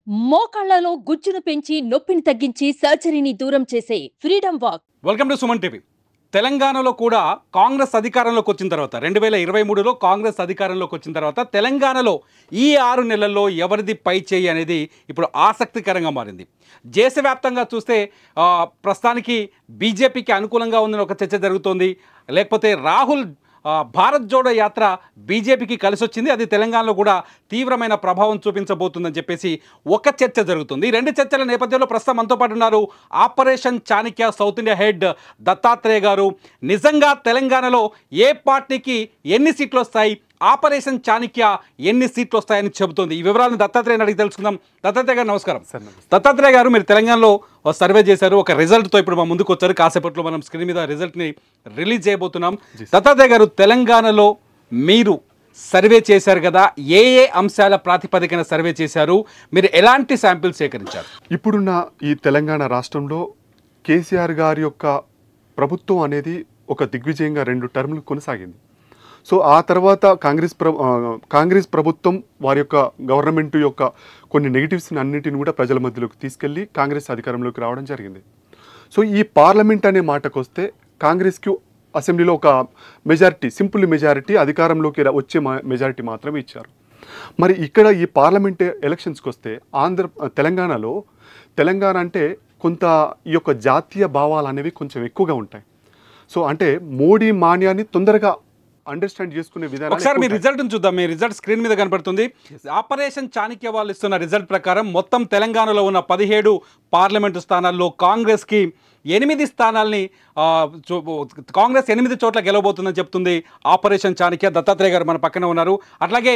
మోకాళ్లలో గుజ్జును పెంచి నొప్పిని తగ్గించి సర్జరీని దూరం చేసే freedom walk. Welcome to Suman TV. తెలంగాణలో కూడా కాంగ్రెస్ అధికారంలోకి వచ్చిన తర్వాత 2023లో కాంగ్రెస్ అధికారంలోకి వచ్చిన తర్వాత తెలంగాణలో ఈ 6 నెలల్లో ఎవరిది పై చేయి అనేది ఇప్పుడు ఆసక్తికరంగా మారింది. దేశవ్యాప్తంగా చూస్తే ప్రస్తుతానికి బీజేపీకి అనుకూలంగా ఉందని ఒక చర్చ జరుగుతోంది. లేకపోతే రాహుల్ భారత్ జోడో యాత్ర బీజేపీకి కలిసి వచ్చింది, అది తెలంగాణలో కూడా తీవ్రమైన ప్రభావం చూపించబోతుందని చెప్పేసి ఒక చర్చ జరుగుతుంది. ఈ రెండు చర్చల నేపథ్యంలో ప్రస్తుతం మనతో పాటు ఉన్నారు operation Chanakya south India head Dattatreya గారు. నిజంగా తెలంగాణలో ఏ పార్టీకి ఎన్ని సీట్లు వస్తాయి, ఆపరేషన్ చాణక్య ఎన్ని సీట్లు వస్తాయని చెబుతోంది. ఈ వివరాలను దత్తాత్రేయని అడిగి తెలుసుకుందాం. దత్తాత్రేయ గారు నమస్కారం. దత్తాత్రేయ గారు, మీరు తెలంగాణలో సర్వే చేశారు, ఒక రిజల్ట్తో ఇప్పుడు మా ముందుకు వచ్చారు. కాసేపట్లో మనం స్క్రీన్ మీద రిజల్ట్ని రిలీజ్ చేయబోతున్నాం. దత్తాత్రేయ గారు, తెలంగాణలో మీరు సర్వే చేశారు కదా, ఏ ఏ అంశాల ప్రాతిపదికన సర్వే చేశారు, మీరు ఎలాంటి శాంపిల్స్ సేకరించారు? ఇప్పుడున్న ఈ తెలంగాణ రాష్ట్రంలో కేసీఆర్ గారి యొక్క ప్రభుత్వం అనేది ఒక దిగ్విజయంగా 2 టర్ములు కొనసాగింది. సో ఆ తర్వాత కాంగ్రెస్ ప్రభుత్వం వారి యొక్క గవర్నమెంట్ యొక్క కొన్ని నెగిటివ్స్ని అన్నిటిని కూడా ప్రజల మధ్యలోకి తీసుకెళ్ళి కాంగ్రెస్ అధికారంలోకి రావడం జరిగింది. సో ఈ పార్లమెంట్ అనే మాటకు వస్తే కాంగ్రెస్కి అసెంబ్లీలో ఒక మెజారిటీ, సింపుల్ మెజారిటీ, అధికారంలోకి వచ్చే మెజారిటీ మాత్రమే ఇచ్చారు. మరి ఇక్కడ ఈ పార్లమెంట్ ఎలక్షన్స్కి వస్తే తెలంగాణ అంటే కొంత ఈ యొక్క జాతీయ భావాలు అనేవి కొంచెం ఎక్కువగా ఉంటాయి. సో అంటే మోడీ మాన్యాన్ని తొందరగా అండర్స్టాండ్ చేసుకునే విధానం. ఒకసారి మీ రిజల్ట్ని చూద్దాం. మీ రిజల్ట్ స్క్రీన్ మీద కనపడుతుంది. ఆపరేషన్ చాణక్య వాళ్ళు ఇస్తున్న రిజల్ట్ ప్రకారం మొత్తం తెలంగాణలో ఉన్న 17 పార్లమెంటు స్థానాల్లో కాంగ్రెస్కి 8 స్థానాల్ని కాంగ్రెస్ 8 చోట్ల గెలవబోతుందని చెప్తుంది ఆపరేషన్ చాణక్య. దత్తాత్రేయ గారు మన పక్కన ఉన్నారు. అట్లాగే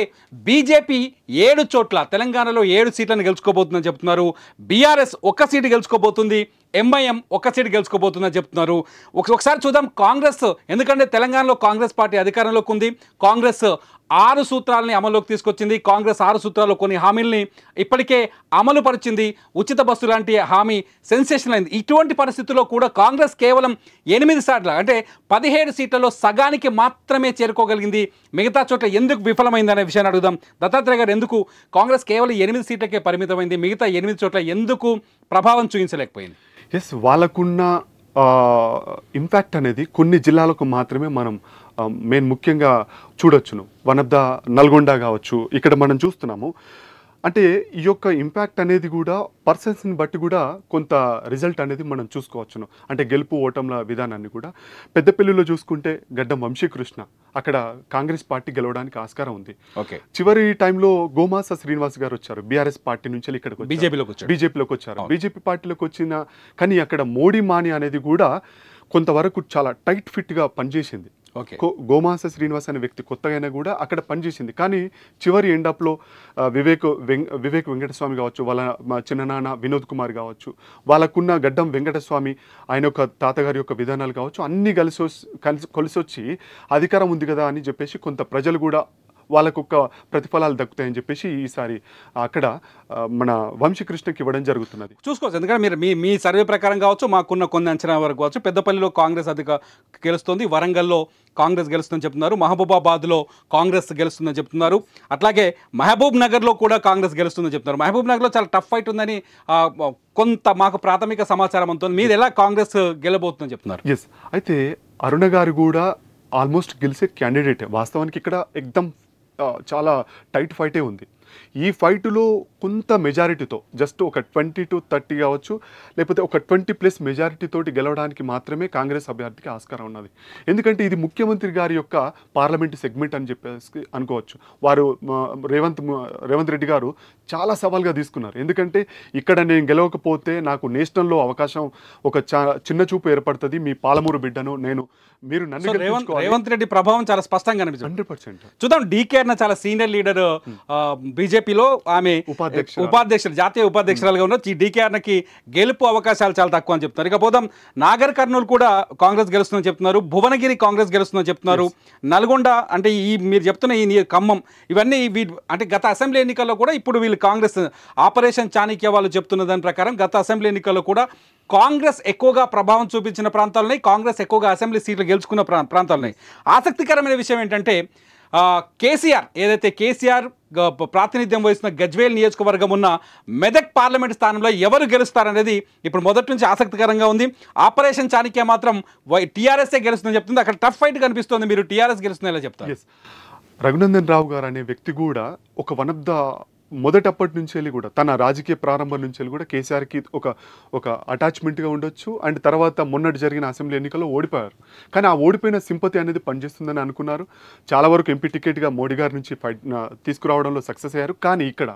బీజేపీ 7 చోట్ల తెలంగాణలో 7 సీట్లను గెలుచుకోబోతుందని చెప్తున్నారు. బీఆర్ఎస్ 1 సీటు గెలుచుకోబోతుంది, ఎంఐఎం 1 సీటు గెలుచుకోబోతుందని చెప్తున్నారు. ఒకసారి చూద్దాం కాంగ్రెస్, ఎందుకంటే తెలంగాణలో కాంగ్రెస్ పార్టీ అధికారంలోకి ఉంది. కాంగ్రెస్ 6 సూత్రాలని అమల్లోకి తీసుకొచ్చింది. కాంగ్రెస్ 6 సూత్రాల్లో కొన్ని హామీల్ని ఇప్పటికే అమలు పరిచింది. ఉచిత బస్సు లాంటి హామీ సెన్సేషన్ అయింది. ఇటువంటి పరిస్థితుల్లో కూడా కాంగ్రెస్ కేవలం 8 సీట్ల, అంటే 17 సీట్లలో సగానికి మాత్రమే చేరుకోగలిగింది. మిగతా చోట్ల ఎందుకు విఫలమైందనే విషయాన్ని అడుగుదాం. దత్తాత్రేయ గారు, ఎందుకు కాంగ్రెస్ కేవలం 8 సీట్లకే పరిమితమైంది, మిగతా 8 చోట్ల ఎందుకు ప్రభావం చూపించలేకపోయింది? ఎస్, వాళ్ళకున్న ఇంపాక్ట్ అనేది కొన్ని జిల్లాలకు మాత్రమే మనం ముఖ్యంగా చూడొచ్చును. వన్ ఆఫ్ ద నల్గొండ కావచ్చు, ఇక్కడ మనం చూస్తున్నాము. అంటే ఈ యొక్క ఇంపాక్ట్ అనేది కూడా పర్సన్స్ని బట్టి కూడా కొంత రిజల్ట్ అనేది మనం చూసుకోవచ్చును. అంటే గెలుపు ఓటంల విధానాన్ని కూడా పెద్దపల్లిలో చూసుకుంటే గడ్డం వంశీకృష్ణ, అక్కడ కాంగ్రెస్ పార్టీ గెలవడానికి ఆస్కారం ఉంది. ఓకే, చివరి టైంలో గోమాస శ్రీనివాస్ గారు వచ్చారు, బీఆర్ఎస్ పార్టీ నుంచి ఇక్కడికి బీజేపీలోకి వచ్చారు. బీజేపీ పార్టీలోకి వచ్చిన కానీ అక్కడ మోడీ మాని అనేది కూడా కొంతవరకు చాలా టైట్ ఫిట్గా పనిచేసింది. గోమాస శ్రీనివాస్ అనే వ్యక్తి కొత్తగా కూడా అక్కడ పనిచేసింది. కానీ చివరి ఎండప్లో వివేక్ వెంకటస్వామి కావచ్చు, వాళ్ళ చిన్ననాన్న వినోద్ కుమార్ కావచ్చు, వాళ్ళకున్న గడ్డం వెంకటస్వామి ఆయన యొక్క తాతగారి యొక్క విధానాలు కావచ్చు, అన్నీ కలిసి వచ్చి అధికారం ఉంది కదా అని చెప్పేసి కొంత ప్రజలు కూడా వాళ్ళకు ప్రతిఫలాలు దక్కుతాయని చెప్పేసి ఈసారి అక్కడ మన వంశీకృష్ణకి ఇవ్వడం జరుగుతున్నది. చూసుకోవచ్చు. ఎందుకంటే మీరు మీ సర్వే ప్రకారం కావచ్చు, మాకున్న కొన్ని అంచనా వరకు కావచ్చు, పెద్దపల్లిలో కాంగ్రెస్ గెలుస్తుంది, వరంగల్లో కాంగ్రెస్ గెలుస్తుందని చెప్తున్నారు, మహబూబాబాద్లో కాంగ్రెస్ గెలుస్తుందని చెప్తున్నారు, అట్లాగే మహబూబ్ నగర్లో కూడా కాంగ్రెస్ గెలుస్తుందని చెప్తున్నారు. మహబూబ్ నగర్లో చాలా టఫ్ ఫైట్ ఉందని కొంత మాకు ప్రాథమిక సమాచారం అంతా. మీరు ఎలా కాంగ్రెస్ గెలబోతుందని చెప్తున్నారు? ఎస్, అయితే అరుణ గారు కూడా ఆల్మోస్ట్ గెలిచే క్యాండిడేటే. వాస్తవానికి ఇక్కడ ఎక్దమ్ చాలా టైట్ ఫైటే ఉంది. ఈ ఫైటులో కొంత మెజారిటీతో జస్ట్ ఒక 20 to 30 కావచ్చు, లేకపోతే ఒక 20+ మెజారిటీతోటి గెలవడానికి మాత్రమే కాంగ్రెస్ అభ్యర్థికి ఆస్కారం ఉన్నది. ఎందుకంటే ఇది ముఖ్యమంత్రి గారి యొక్క పార్లమెంటు సెగ్మెంట్ అని చెప్పేసి అనుకోవచ్చు. వారు రేవంత్ రెడ్డి గారు చాలా సవాల్గా తీసుకున్నారు. ఎందుకంటే ఇక్కడ నేను గెలవకపోతే నాకు నేషనల్లో అవకాశం ఒక చిన్న చూపు ఏర్పడుతుంది, మీ పాలమూరు బిడ్డను మీరు నన్ను. రేవంత్ రెడ్డి ప్రభావం చాలా స్పష్టంగా కనిపిస్తుంది. 100%. చూద్దాం, డీకేఆర్ చాలా సీనియర్ లీడర్ బీజేపీలో, ఆమె ఉపాధ్యక్షులు, జాతీయ ఉపాధ్యక్షురాలుగా ఉన్నారు. ఈ డీకేఆర్కి గెలుపు అవకాశాలు చాలా తక్కువ అని చెప్తున్నారు. ఇక పోదాం, నాగర్ కర్నూలు కూడా కాంగ్రెస్ గెలుస్తుందని చెప్తున్నారు, భువనగిరి కాంగ్రెస్ గెలుస్తుందని చెప్తున్నారు, నల్గొండ, అంటే ఈ మీరు చెప్తున్న ఈ ఖమ్మం, ఇవన్నీ అంటే గత అసెంబ్లీ ఎన్నికల్లో కూడా ఇప్పుడు వీళ్ళు కాంగ్రెస్ ఆపరేషన్ చాణక్య వాళ్ళు చెప్తున్న దాని ప్రకారం గత అసెంబ్లీ ఎన్నికల్లో కూడా కాంగ్రెస్ ఎక్కువగా ప్రభావం చూపించిన ప్రాంతాలున్నాయి, కాంగ్రెస్ ఎక్కువగా అసెంబ్లీ సీట్లు గెలుచుకున్న ప్రాంతాలున్నాయి. ఆసక్తికరమైన విషయం ఏంటంటే కేసీఆర్ ఏదైతే కేసీఆర్ ప్రాతినిధ్యం వహిస్తున్న గజ్వేల్ నియోజకవర్గం ఉన్న మెదక్ పార్లమెంట్ స్థానంలో ఎవరు గెలుస్తారనేది ఇప్పుడు మొదటి నుంచి ఆసక్తికరంగా ఉంది. ఆపరేషన్ చాణక్య మాత్రం టీఆర్ఎస్ఏ గెలుస్తుందని చెప్తుంది. అక్కడ టఫ్ ఫైట్ కనిపిస్తుంది. మీరు టీఆర్ఎస్ గెలుస్తుంది ఎలా చెప్తారు? రఘునందన్ రావు గారు అనే వ్యక్తి కూడా ఒక వన్ ఆఫ్ ద మొదటప్పటి నుంచి వెళ్ళి కూడా తన రాజకీయ ప్రారంభం నుంచి వెళ్ళి కూడా కేసీఆర్కి ఒక అటాచ్మెంట్గా ఉండొచ్చు. అండ్ తర్వాత మొన్నటి జరిగిన అసెంబ్లీ ఎన్నికల్లో ఓడిపోయారు. కానీ ఆ ఓడిపోయిన సింపతి అనేది పనిచేస్తుందని అనుకున్నారు. చాలా వరకు ఎంపీ టికెట్గా మోడీ గారి నుంచి తీసుకురావడంలో సక్సెస్ అయ్యారు. కానీ ఇక్కడ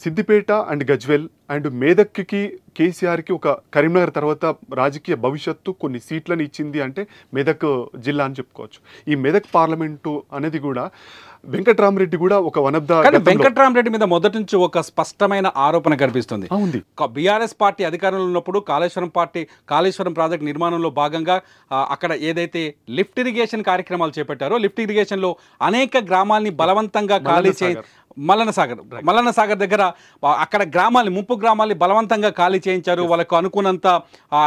సిద్దిపేట అండ్ గజ్వేల్ అండ్ మేదక్కి కేసీఆర్కి ఒక కరీంనగర్ తర్వాత రాజకీయ భవిష్యత్తు కొన్ని సీట్లను ఇచ్చింది అంటే మెదక్ జిల్లా అని చెప్పుకోవచ్చు. ఈ మెదక్ పార్లమెంటు అనేది కూడా వెంకట్రామరెడ్డి కూడా ఒక వన్ ఆఫ్ ద వెంకట్రామరెడ్డి మీద మొదటి నుంచి ఒక స్పష్టమైన ఆరోపణ కనిపిస్తుంది. బీఆర్ఎస్ పార్టీ అధికారంలో ఉన్నప్పుడు కాళేశ్వరం ప్రాజెక్ట్ నిర్మాణంలో భాగంగా అక్కడ ఏదైతే లిఫ్ట్ ఇరిగేషన్ కార్యక్రమాలు చేపట్టారో లిఫ్ట్ ఇరిగేషన్లో అనేక గ్రామాల్ని బలవంతంగా ఖాళీ మల్లన్న సాగర్ దగ్గర అక్కడ ముంపు గ్రామాల్ని బలవంతంగా ఖాళీ చేయించారు. వాళ్ళకు అనుకున్నంత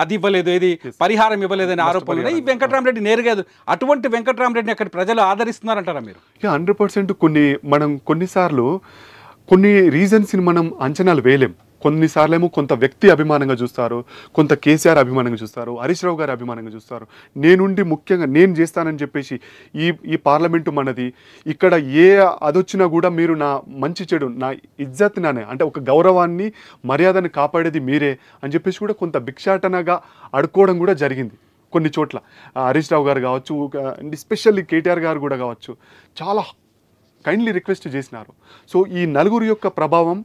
అది ఇవ్వలేదు, ఏది పరిహారం ఇవ్వలేదని ఆరోపణలు. ఈ వెంకట్రామరెడ్డి నేరుగా అటువంటి వెంకట్రామరెడ్డిని అక్కడ ప్రజలు ఆదరిస్తున్నారంటారా మీరు? 100% కొన్నిసార్లు కొన్ని రీజన్స్ని మనం అంచనాలు వేయలేం. కొన్నిసార్లు ఏమో కొంత వ్యక్తి అభిమానంగా చూస్తారు, కొంత కేసీఆర్ అభిమానంగా చూస్తారు, హరీష్ రావు గారు అభిమానంగా చూస్తారు. నేనుండి ముఖ్యంగా నేను చేస్తానని చెప్పేసి ఈ పార్లమెంటు మనది, ఇక్కడ అదొచ్చినా కూడా మీరు నా మంచి చెడు నా ఇజ్జత్ నానే అంటే ఒక గౌరవాన్ని మర్యాదను కాపాడేది మీరే అని చెప్పేసి కూడా కొంత భిక్షాటనగా అడుక్కోవడం కూడా జరిగింది కొన్ని చోట్ల. హరీష్ రావు గారు కావచ్చు, ఎస్పెషల్లీ కేటీఆర్ గారు కూడా కావచ్చు, చాలా కైండ్లీ రిక్వెస్ట్ చేసినారు. సో ఈ నలుగురు యొక్క ప్రభావం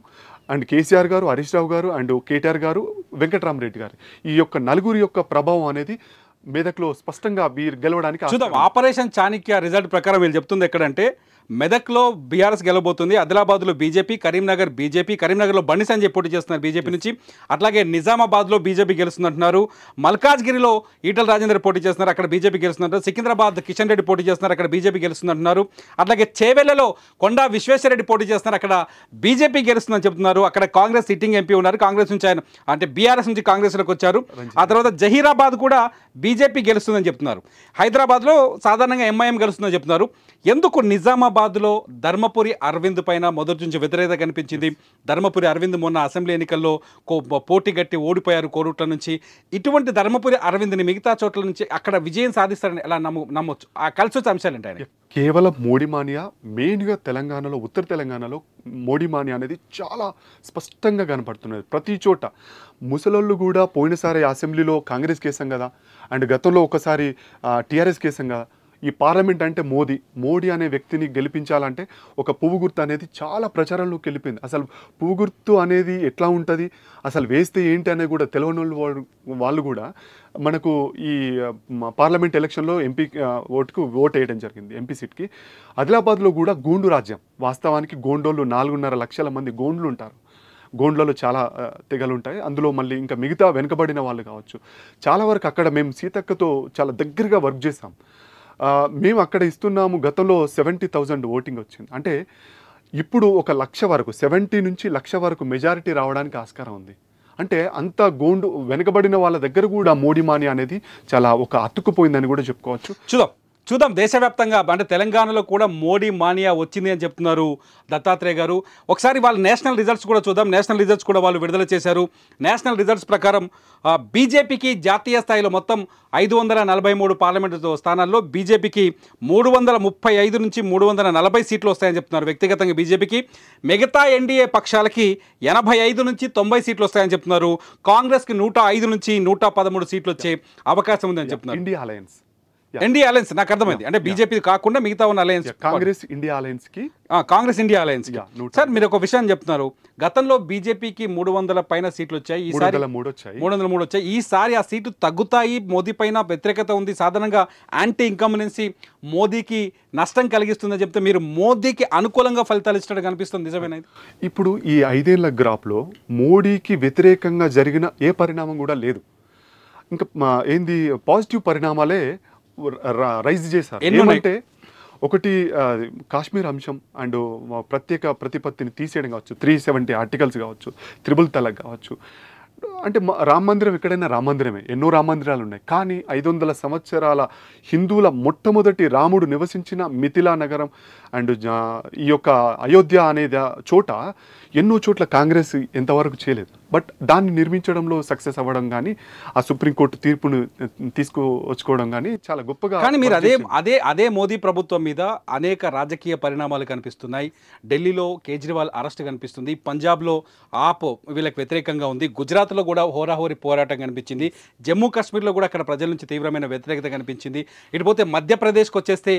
అండ్ కేసీఆర్ గారు, హరీష్ రావు గారు అండ్ కేటీఆర్ గారు, వెంకట్రామరెడ్డి గారు, ఈ యొక్క నలుగురి యొక్క ప్రభావం అనేది మెదక్లో స్పష్టంగా వీరు గెలవడానికి చూద్దాం. ఆపరేషన్ చాణక్య రిజల్ట్ ప్రకారం వీళ్ళు చెప్తుంది ఎక్కడంటే మెదక్లో బీఆర్ఎస్ గెలవబోతుంది, ఆదిలాబాద్లో బీజేపీ, కరీంనగర్లో బండి సంజయ్ పోటీ చేస్తున్నారు బీజేపీ నుంచి, అట్లాగే నిజామాబాద్లో బీజేపీ గెలుస్తుందంటున్నారు, మల్కాజ్గిరిలో ఈటల రాజేందర్ పోటీ చేస్తున్నారు, అక్కడ బీజేపీ గెలుస్తుందంటారు, సికింద్రాబాద్ కిషన్ రెడ్డి పోటీ చేస్తున్నారు, అక్కడ బీజేపీ గెలుస్తుందంటున్నారు, అట్లాగే చేవెళ్లలో కొండా విశ్వేశ్వరరెడ్డి పోటీ చేస్తున్నారు, అక్కడ బీజేపీ గెలుస్తుందని చెప్తున్నారు. అక్కడ కాంగ్రెస్ సిట్టింగ్ ఎంపీ ఉన్నారు, కాంగ్రెస్ నుంచి ఆయన అంటే బీఆర్ఎస్ నుంచి కాంగ్రెస్లోకి వచ్చారు. ఆ తర్వాత జహీరాబాద్ కూడా బీజేపీ గెలుస్తుందని చెప్తున్నారు. హైదరాబాద్లో సాధారణంగా ఎంఐఎం గెలుస్తుందని చెప్తున్నారు. ఎందుకు నిజామాబాద్లో ధర్మపురి అరవింద్ పైన మొదటి నుంచి వ్యతిరేకత కనిపించింది? ధర్మపురి అరవింద్ మొన్న అసెంబ్లీ ఎన్నికల్లో పోటీ గట్టి ఓడిపోయారు కోరుట్ల నుంచి. ఇటువంటి ధర్మపురి అరవింద్ని మిగతా చోట్ల నుంచి అక్కడ విజయం సాధిస్తారని ఎలా నమ్మొచ్చు? ఆ కలిసి వచ్చే అంశాలు ఏంటి? కేవలం మోడీ మానియా మెయిన్గా తెలంగాణలో, ఉత్తర తెలంగాణలో మోడీ మానియా అనేది చాలా స్పష్టంగా కనపడుతున్నది ప్రతి చోట. ముసలోళ్ళు కూడా పోయినసారి అసెంబ్లీలో కాంగ్రెస్ కేసాం కదా, అండ్ గతంలో ఒకసారి టీఆర్ఎస్ కేసాం కదా. ఈ పార్లమెంట్ అంటే మోడీ అనే వ్యక్తిని గెలిపించాలంటే ఒక పువ్వు గుర్తు అనేది చాలా ప్రచారంలోకి వెళ్ళిపోయింది. అసలు పువ్వు గుర్తు అనేది ఎట్లా ఉంటుంది, అసలు వేస్తే ఏంటి అనేది కూడా తెలియని వాళ్ళు కూడా మనకు ఈ పార్లమెంట్ ఎలక్షన్లో ఎంపీ ఓటు వేయడం జరిగింది ఎంపీ సీట్కి. ఆదిలాబాద్లో కూడా గోండు రాజ్యం. వాస్తవానికి గోండోళ్ళు 4.5 లక్షల మంది గోండ్లు ఉంటారు. గోండ్లలో చాలా తెగలు ఉంటాయి. అందులో మళ్ళీ ఇంకా మిగతా వెనుకబడిన వాళ్ళు కావచ్చు. చాలా వరకు అక్కడ మేము సీతక్కతో చాలా దగ్గరగా వర్క్ చేసాం. మేము అక్కడ ఇస్తున్నాము. గతంలో 70,000 ఓటింగ్ వచ్చింది. అంటే ఇప్పుడు 1,00,000 వరకు, 70 నుంచి 1,00,000 వరకు మెజారిటీ రావడానికి ఆస్కారం ఉంది. అంటే అంత గోండు వెనుకబడిన వాళ్ళ దగ్గర కూడా మోడీ మాని అనేది చాలా అతుక్కుపోయిందని కూడా చెప్పుకోవచ్చు. చూద్దాం దేశవ్యాప్తంగా అంటే తెలంగాణలో కూడా మోడీ మానియా వచ్చింది అని చెప్తున్నారు దత్తాత్రేయ గారు. ఒకసారి వాళ్ళ నేషనల్ రిజల్ట్స్ కూడా చూద్దాం. నేషనల్ రిజల్ట్స్ కూడా వాళ్ళు విడుదల చేశారు. నేషనల్ రిజల్ట్స్ ప్రకారం బీజేపీకి జాతీయ స్థాయిలో మొత్తం 543 పార్లమెంటు స్థానాల్లో బీజేపీకి 335 నుంచి 340 సీట్లు వస్తాయని చెప్తున్నారు వ్యక్తిగతంగా బీజేపీకి. మిగతా ఎన్డీఏ పక్షాలకి 85 నుంచి 90 సీట్లు వస్తాయని చెప్తున్నారు. కాంగ్రెస్కి 105 నుంచి 113 సీట్లు వచ్చే అవకాశం ఉందని చెప్తున్నారు. ఇండియా అలయన్స్ నాకు అర్థమైంది. అంటే బీజేపీ కాకుండా మిగతా ఉన్న అలయన్స్, కాంగ్రెస్ ఇండియా అలయన్స్ కి సార్ మీరు ఒక విషయం చెప్తున్నారు. గతంలో బీజేపీకి 300 పైన సీట్లు వచ్చాయి, ఈసారి 303 వచ్చాయి. ఈసారి ఆ సీట్లు తగ్గుతాయి. మోదీ పైన వ్యతిరేకత ఉంది. సాధారణంగా యాంటీ ఇన్కంబెన్సీ మోదీకి నష్టం కలిగిస్తుందని చెప్తే మీరు మోదీకి అనుకూలంగా ఫలితాలు ఇచ్చినట్టు కనిపిస్తుంది. నిజమేనా? ఇప్పుడు ఈ 5 ఏళ్ల గ్రాఫ్లో మోడీకి వ్యతిరేకంగా జరిగిన ఏ పరిణామం కూడా లేదు. ఇంకా ఏంది పాజిటివ్ పరిణామాలే రైజ్ చేశారు. ఏమంటే ఒకటి కాశ్మీర్ అంశం అండ్ ప్రత్యేక ప్రతిపత్తిని తీసేయడం కావచ్చు, 370 ఆర్టికల్స్ కావచ్చు, 3 తలాక్ కావచ్చు, అంటే రామ మందిరం ఎక్కడైనా రామ మందిరమే, ఎన్నో రామ మందిరాలు ఉన్నాయి. కానీ 500 సంవత్సరాల హిందువుల మొట్టమొదటి రాముడు నివసించిన మిథిలా నగరం అండ్ ఈ యొక్క అయోధ్య అనే చోట ఎన్నో చోట్ల కాంగ్రెస్ ఎంతవరకు చేయలేదు. బట్ దాన్ని నిర్మించడంలో సక్సెస్ అవ్వడం కానీ, ఆ సుప్రీంకోర్టు తీర్పును తీసుకువచ్చుకోవడం కానీ చాలా గొప్పగా. కానీ మీరు అదే మోదీ ప్రభుత్వం మీద అనేక రాజకీయ పరిణామాలు కనిపిస్తున్నాయి. ఢిల్లీలో కేజ్రీవాల్ అరెస్ట్ కనిపిస్తుంది, పంజాబ్లో ఆప్ వీళ్ళకి వ్యతిరేకంగా ఉంది, గుజరాత్లో కూడా హోరాహోరీ పోరాటం కనిపించింది, జమ్మూ కాశ్మీర్లో కూడా అక్కడ ప్రజల నుంచి తీవ్రమైన వ్యతిరేకత కనిపించింది. ఇటుపోతే మధ్యప్రదేశ్కి వచ్చేస్తే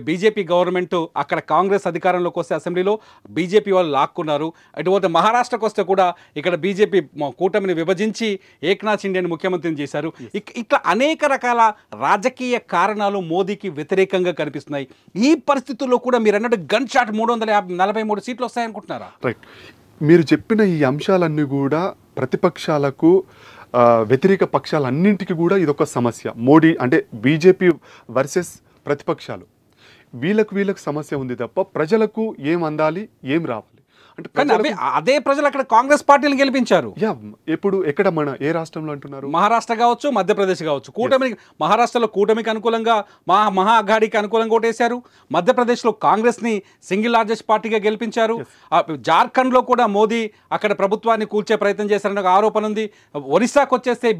బీజేపీ గవర్నమెంట్, అక్కడ కాంగ్రెస్ అధికారంలోకి వస్తే అసెంబ్లీలో బీజేపీ వాళ్ళు లాక్కున్నారు. ఇటుపోతే మహారాష్ట్రకు వస్తే కూడా ఇక్కడ బీజేపీ కూటమిని విభజించి ఏక్నాథ్ షిండేని ముఖ్యమంత్రిని చేశారు. ఇట్లా అనేక రకాల రాజకీయ కారణాలు మోదీకి వ్యతిరేకంగా కనిపిస్తున్నాయి. ఈ పరిస్థితుల్లో కూడా మీరు అన్నట్టు గన్ షాట్ 343 సీట్లు వస్తాయనుకుంటున్నారా? రైట్, మీరు చెప్పిన ఈ అంశాలన్నీ కూడా ప్రతిపక్షాలకు, వ్యతిరేక పక్షాలన్నింటికి కూడా ఇదొక సమస్య. మోడీ అంటే బీజేపీ వర్సెస్ ప్రతిపక్షాలు, వీళ్ళకు సమస్య ఉంది తప్ప ప్రజలకు ఏం అందాలి, ఏం రావాలి అంటే అదే ప్రజలు అక్కడ కాంగ్రెస్ పార్టీని గెలిపించారు. ఎప్పుడు ఎక్కడ మన ఏ రాష్ట్రంలో అంటున్నారు? మహారాష్ట్ర కావచ్చు, మధ్యప్రదేశ్ కావచ్చు. కూటమికి మహారాష్ట్రలో కూటమికి అనుకూలంగా మహా అఘాడీకి అనుకూలంగా ఓటేశారు. మధ్యప్రదేశ్లో కాంగ్రెస్ని సింగిల్ లార్జెస్ట్ పార్టీగా గెలిపించారు. జార్ఖండ్లో కూడా మోదీ అక్కడ ప్రభుత్వాన్ని కూల్చే ప్రయత్నం చేశారని ఒక ఆరోపణ ఉంది. ఒరిస్సాకు వచ్చేస్తే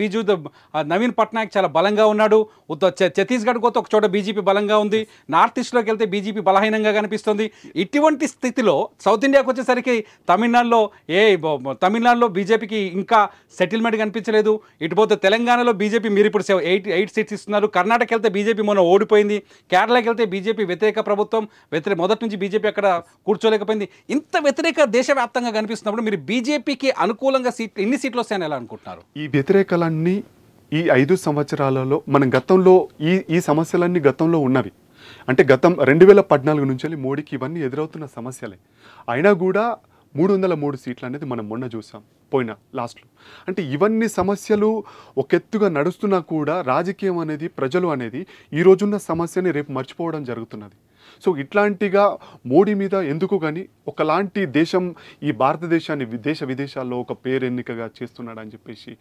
నవీన్ పట్నాయక్ చాలా బలంగా ఉన్నాడు. ఛత్తీస్గఢ్కి వస్తే ఒక చోట బీజేపీ బలంగా ఉంది. నార్త్ ఈస్ట్లోకి వెళ్తే బీజేపీ బలహీనంగా కనిపిస్తుంది. ఇటువంటి స్థితిలో సౌత్ ఇండియాకి వచ్చేసరికి తమిళనాడులో బీజేపీకి ఇంకా సెటిల్మెంట్ కనిపించలేదు. ఇటుపోతే తెలంగాణలో బీజేపీ మీరు ఇప్పుడు 8 సీట్స్ ఇస్తున్నారు. కర్ణాటక వెళ్తే బీజేపీ మొన్న ఓడిపోయింది. కేరళకి వెళ్తే బీజేపీ వ్యతిరేక ప్రభుత్వం, మొదటి నుంచి బీజేపీ అక్కడ కూర్చోలేకపోయింది. ఇంత వ్యతిరేక దేశవ్యాప్తంగా కనిపిస్తున్నప్పుడు మీరు బీజేపీకి అనుకూలంగా ఎన్ని సీట్లు వస్తాయని ఎలా అనుకుంటున్నారు? ఈ వ్యతిరేకలన్నీ ఈ 5 సంవత్సరాలలో మనం గతంలో ఈ సమస్యలన్నీ గతంలో ఉన్నవి. అంటే 2014 నుంచి మోడీకి ఇవన్నీ ఎదురవుతున్న సమస్యలే. అయినా కూడా 303 సీట్లు అనేది మనం మొన్న చూసాం పోయిన లాస్ట్లో. అంటే ఇవన్నీ సమస్యలు ఒక ఎత్తుగా నడుస్తున్నా కూడా రాజకీయం అనేది, ప్రజలు అనేది ఈ రోజున్న సమస్యని రేపు మర్చిపోవడం జరుగుతున్నది. సో ఇట్లాంటిగా మోడీ మీద ఎందుకు కానీ ఒకలాంటి దేశం ఈ భారతదేశాన్ని దేశ విదేశాల్లో ఒక పేరెన్నికగా చేస్తున్నాడు అని చెప్పేసి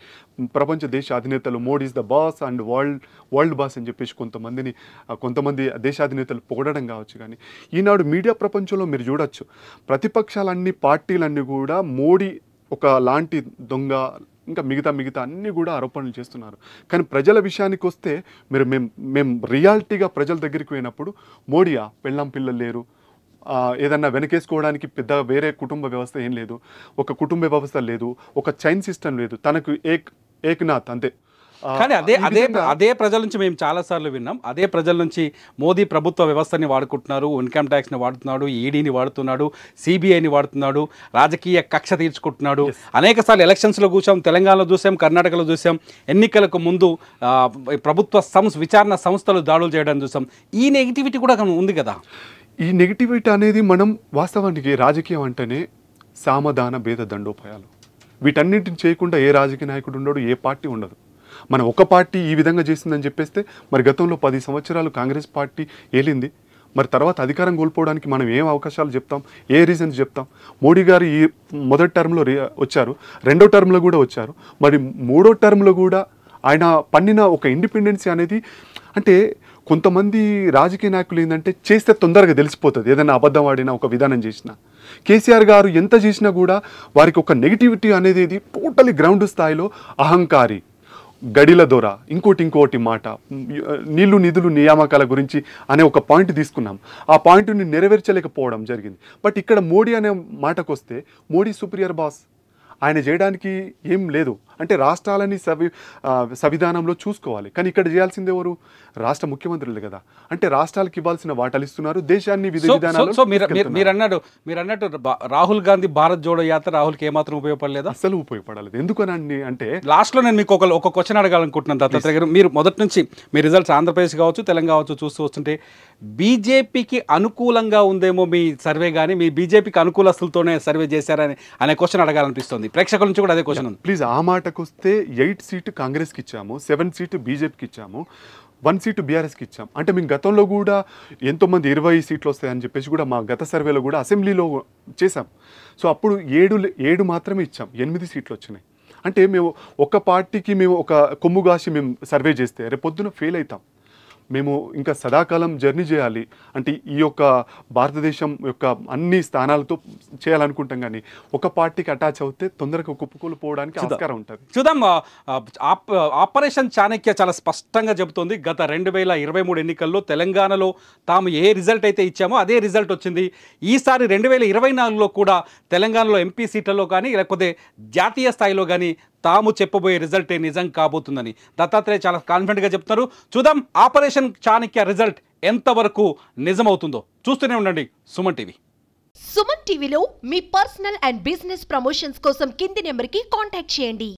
ప్రపంచ దేశ అధినేతలు Modi is the boss and world boss అని చెప్పేసి కొంతమంది దేశాధినేతలు పొగడడం కావచ్చు. కానీ ఈనాడు మీడియా ప్రపంచంలో మీరు చూడొచ్చు, ప్రతిపక్షాలన్నీ పార్టీలన్నీ కూడా మోడీ ఒక లాంటి దొంగ, ఇంకా మిగతా అన్నీ కూడా ఆరోపణలు చేస్తున్నారు. కానీ ప్రజల విషయానికి వస్తే మేము రియాలిటీగా ప్రజల దగ్గరికి పోయినప్పుడు మోడీయా పెళ్ళాం పిల్లలు లేరు, ఏదన్నా వెనకేసుకోవడానికి పెద్ద వేరే కుటుంబ వ్యవస్థ ఏం లేదు, ఒక కుటుంబ వ్యవస్థ లేదు, ఒక చైన్ సిస్టమ్ లేదు, తనకు ఏక్నాథ్ అంతే. కానీ అదే ప్రజల నుంచి మేము చాలాసార్లు విన్నాం. అదే ప్రజల నుంచి మోదీ ప్రభుత్వ వ్యవస్థని వాడుకుంటున్నారు, ఇన్కమ్ ట్యాక్స్ని వాడుతున్నాడు, ఈడీని వాడుతున్నాడు, సిబిఐని వాడుతున్నాడు, రాజకీయ కక్ష తీర్చుకుంటున్నాడు. అనేక సార్లు ఎలక్షన్స్లో చూసాం, తెలంగాణలో చూసాం, కర్ణాటకలో చూసాం, ఎన్నికలకు ముందు ప్రభుత్వ విచారణ సంస్థలు దాడులు చేయడం చూసాం. ఈ నెగిటివిటీ కూడా ఉంది కదా. ఈ నెగిటివిటీ అనేది మనం వాస్తవానికి రాజకీయం అంటేనే సామధాన భేద దండోపాయాలు, వీటన్నింటిని చేయకుండా ఏ రాజకీయ నాయకుడు ఉండడు, ఏ పార్టీ ఉండదు. మనం ఒక పార్టీ ఈ విధంగా చేసిందని చెప్పేస్తే మరి గతంలో 10 సంవత్సరాలు కాంగ్రెస్ పార్టీ ఏలింది. మరి తర్వాత అధికారం కోల్పోవడానికి మనం ఏం అవకాశాలు చెప్తాం, ఏ రీజన్స్ చెప్తాం? మోడీ గారు ఈ మొదటి టర్మ్లో వచ్చారు, రెండో టర్మ్లో కూడా వచ్చారు, మరి మూడో టర్మ్లో కూడా ఆయన పన్నిన ఒక ఇండిపెండెన్సీ అనేది, అంటే కొంతమంది రాజకీయ నాయకులు ఏంటంటే చేస్తే తొందరగా తెలిసిపోతుంది, ఏదైనా అబద్ధం ఆడినా ఒక విధానం చేసినా. కేసీఆర్ గారు ఎంత చేసినా కూడా వారికి ఒక నెగిటివిటీ అనేది టోటలీ గ్రౌండ్ స్థాయిలో అహంకారి, గడిల దొర, ఇంకోటి మాట, నీళ్లు నిధులు నియామకాల గురించి అనే ఒక పాయింట్ తీసుకున్నాం. ఆ పాయింట్ని నెరవేర్చలేకపోవడం జరిగింది. బట్ ఇక్కడ మోడీ అనే మాటకు వస్తే మోడీ సుప్రియర్ బాస్, ఆయన చేయడానికి ఏం లేదు. అంటే రాష్ట్రాలని సంవిధానంలో చూసుకోవాలి. కానీ ఇక్కడ చేయాల్సింది ఎవరు? రాష్ట్ర ముఖ్యమంత్రులు కదా. అంటే రాష్ట్రాలకు ఇవ్వాల్సిన వాటాలు ఇస్తున్నారు, దేశాన్ని విధి విధానాలు. మీరు అన్నట్టు రాహుల్ గాంధీ భారత్ జోడో యాత్ర రాహుల్కి ఏమాత్రం ఉపయోగపడలేదు, అసలు ఉపయోగపడలేదు. ఎందుకనండి అంటే లాస్ట్లో నేను మీకు ఒక క్వశ్చన్ అడగాలనుకుంటున్నాను దత్తాత్రేయ గారు. మీరు మొదటి నుంచి మీ రిజల్ట్స్ ఆంధ్రప్రదేశ్ కావచ్చు, తెలంగాణ కావచ్చు చూస్తూ వస్తుంటే బీజేపీకి అనుకూలంగా ఉందేమో మీ సర్వే, కానీ మీ బీజేపీకి అనుకూలస్తులతోనే సర్వే చేశారని అనే క్వశ్చన్ అడగాలనిపిస్తుంది. ప్రేక్షకుల నుంచి కూడా అదే క్వశ్చన్ ఉంది. ప్లీజ్ ఆ మాటకు వస్తే 8 సీటు కాంగ్రెస్కి ఇచ్చాము, 7 సీటు బీజేపీకి ఇచ్చాము, 1 సీటు బీఆర్ఎస్కి ఇచ్చాం. అంటే మేము గతంలో కూడా ఎంతోమంది 20 సీట్లు వస్తాయని చెప్పేసి కూడా మా గత సర్వేలో కూడా అసెంబ్లీలో చేశాం. సో అప్పుడు 7 మాత్రమే ఇచ్చాం, 8 సీట్లు వచ్చినాయి. అంటే మేము ఒక పార్టీకి మేము ఒక కొమ్ముగాసి మేము సర్వే చేస్తే రేపొద్దున ఫెయిల్ అవుతాం. మేము ఇంకా సదాకాలం జర్నీ చేయాలి అంటే ఈ యొక్క భారతదేశం యొక్క అన్ని స్థానాలతో చేయాలనుకుంటాం, కానీ ఒక పార్టీకి అటాచ్ అవుతే తొందరగా కుప్పకూలిపోవడానికి ఆస్కారం ఉంటుంది. చూద్దాం. ఆపరేషన్ చాణక్య చాలా స్పష్టంగా చెబుతోంది. గత 2023 ఎన్నికల్లో తెలంగాణలో తాము ఏ రిజల్ట్ అయితే ఇచ్చామో అదే రిజల్ట్ వచ్చింది. ఈసారి 2024లో కూడా తెలంగాణలో ఎంపీ సీట్లలో కానీ లేకపోతే జాతీయ స్థాయిలో కానీ తాము చెప్పబోయే రిజల్టే నిజం కాబోతుందని దత్తాత్రేయ చాలా కాన్ఫిడెంట్గా చెప్తున్నారు. చూద్దాం ఆపరేషన్ చాణక్య రిజల్ట్ ఎంతవరకు నిజమవుతుందో. చూస్తూనే ఉండండి సుమన్ టీవీ. సుమన్ టీవీలో మీ పర్సనల్ అండ్ బిజినెస్ ప్రమోషన్స్ కోసం కింది నెంబర్కి కాంటాక్ట్ చేయండి.